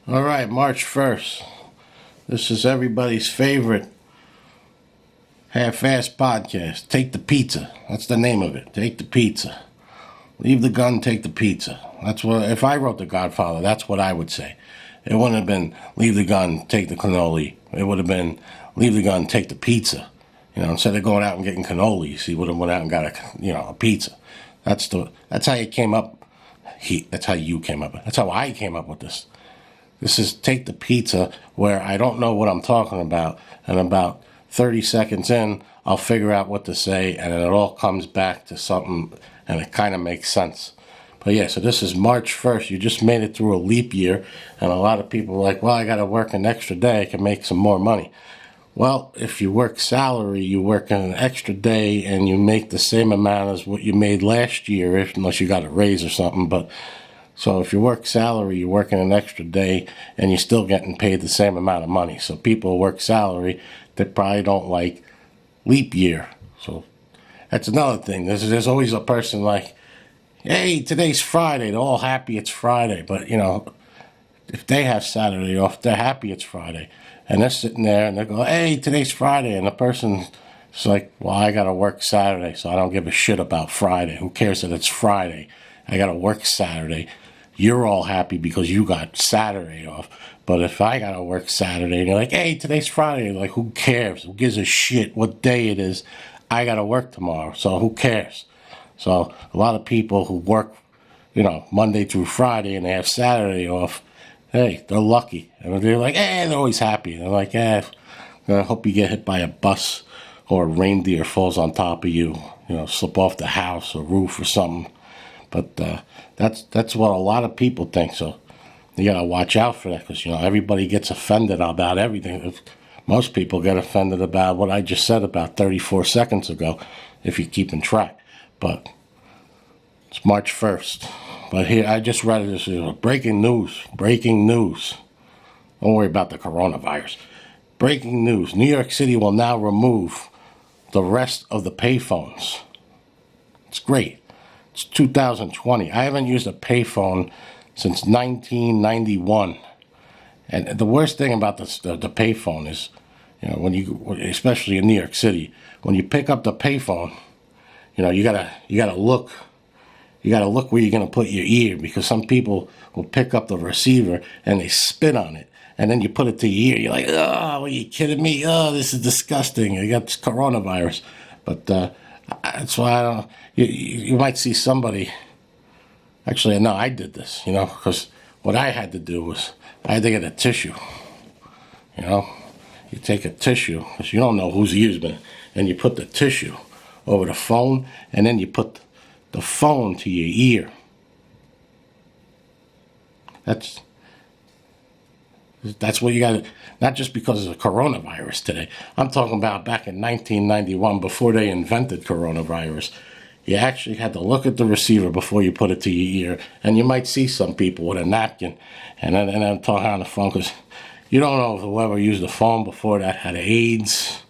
All right, March 1st. This is everybody's favorite half-assed podcast. Take the pizza. That's the name of it. Take the pizza. Leave the gun, take the pizza. That's what, if I wrote The Godfather, that's what I would say. It wouldn't have been leave the gun, take the cannoli. It would have been leave the gun, take the pizza. Instead of going out and getting cannolis, he would have went out and got a pizza. That's how you came up. That's how you came up. That's how I came up with this. This is take the pizza where I don't know what I'm talking about, and about 30 seconds in, I'll figure out what to say, and it all comes back to something, and it kind of makes sense. But yeah, so this is March 1st. You just made it through a leap year, and a lot of people are like, well, I got to work an extra day. I can make some more money. Well, if you work salary, you work an extra day, and you make the same amount as what you made last year, unless you got a raise or something, but so if you work salary, you're working an extra day and you're still getting paid the same amount of money. So people who work salary, they probably don't like leap year. So that's another thing. There's always a person like, hey, today's Friday. They're all happy it's Friday. But, if they have Saturday off, they're happy it's Friday. And they're sitting there and they go, hey, today's Friday. And the person's like, well, I got to work Saturday, so I don't give a shit about Friday. Who cares that it's Friday? I got to work Saturday. You're all happy because you got Saturday off. But if I got to work Saturday and you're like, hey, today's Friday, like, who cares? Who gives a shit what day it is? I got to work tomorrow, so who cares? So a lot of people who work, Monday through Friday and they have Saturday off, hey, they're lucky. And they're like, they're always happy. They're like, I hope you get hit by a bus or a reindeer falls on top of you, slip off the house or roof or something. But that's what a lot of people think. So you gotta watch out for that because everybody gets offended about everything. Most people get offended about what I just said about 34 seconds ago, if you're keeping track. But it's March 1st. But here I just read this breaking news. Breaking news. Don't worry about the coronavirus. Breaking news: New York City will now remove the rest of the payphones. It's great. It's 2020. I haven't used a payphone since 1991. And the worst thing about the payphone is, when you, especially in New York City, when you pick up the payphone, you gotta look. You gotta look where you're gonna put your ear because some people will pick up the receiver and they spit on it. And then you put it to your ear. You're like, oh, are you kidding me? Oh, this is disgusting. You got this coronavirus. But that's why I don't. You might see somebody. Actually, no, I did this. Because what I had to do was I had to get a tissue. You take a tissue because you don't know whose ear's been, and you put the tissue over the phone, and then you put the phone to your ear. That's what you got. Not just because of the coronavirus today. I'm talking about back in 1991, before they invented coronavirus. You actually had to look at the receiver before you put it to your ear. And you might see some people with a napkin and then talking on the phone because you don't know if whoever used the phone before that had AIDS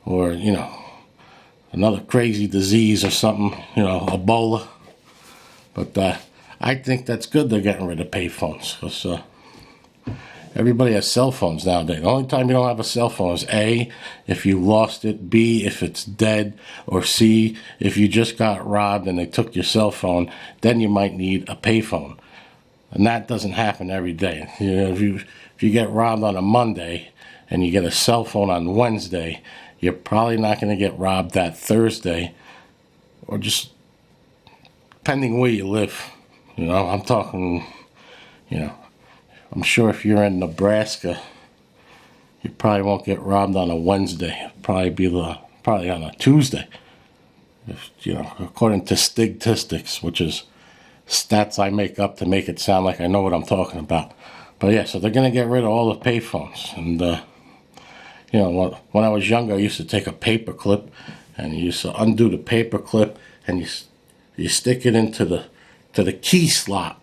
or, another crazy disease or something, Ebola. But I think that's good they're getting rid of payphones because everybody has cell phones nowadays. The only time you don't have a cell phone is A, if you lost it, B, if it's dead, or C, if you just got robbed and they took your cell phone, then you might need a payphone. And that doesn't happen every day. If you get robbed on a Monday and you get a cell phone on Wednesday, you're probably not going to get robbed that Thursday, or just depending where you live. I'm talking, I'm sure if you're in Nebraska, you probably won't get robbed on a Wednesday. It'll probably on a Tuesday. According to Statistics, which is stats I make up to make it sound like I know what I'm talking about. But yeah, so they're gonna get rid of all the payphones. And when I was younger, I used to take a paper clip and you used to undo the paper clip and you stick it into the key slot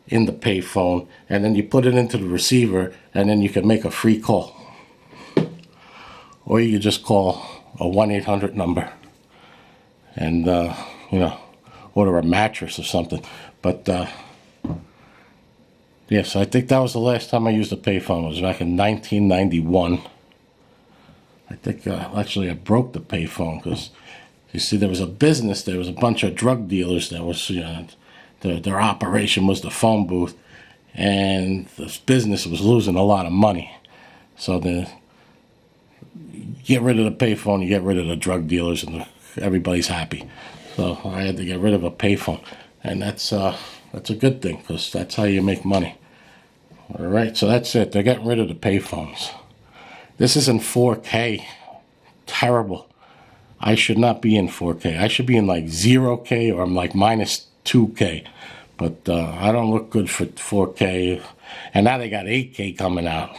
in the payphone, and then you put it into the receiver, and then you can make a free call. Or you could just call a 1-800 number and, order a mattress or something. But Yes, I think that was the last time I used a payphone. It was back in 1991. I think actually I broke the payphone because you see there was a business. There was a bunch of drug dealers that was their operation was the phone booth, and this business was losing a lot of money. So the get rid of the payphone, you get rid of the drug dealers, and everybody's happy. So I had to get rid of a payphone, and that's a good thing because that's how you make money. All right, so that's it. They're getting rid of the payphones. This is in 4K. Terrible. I should not be in 4K. I should be in like 0K or I'm like minus 2K. But I don't look good for 4K. And now they got 8K coming out.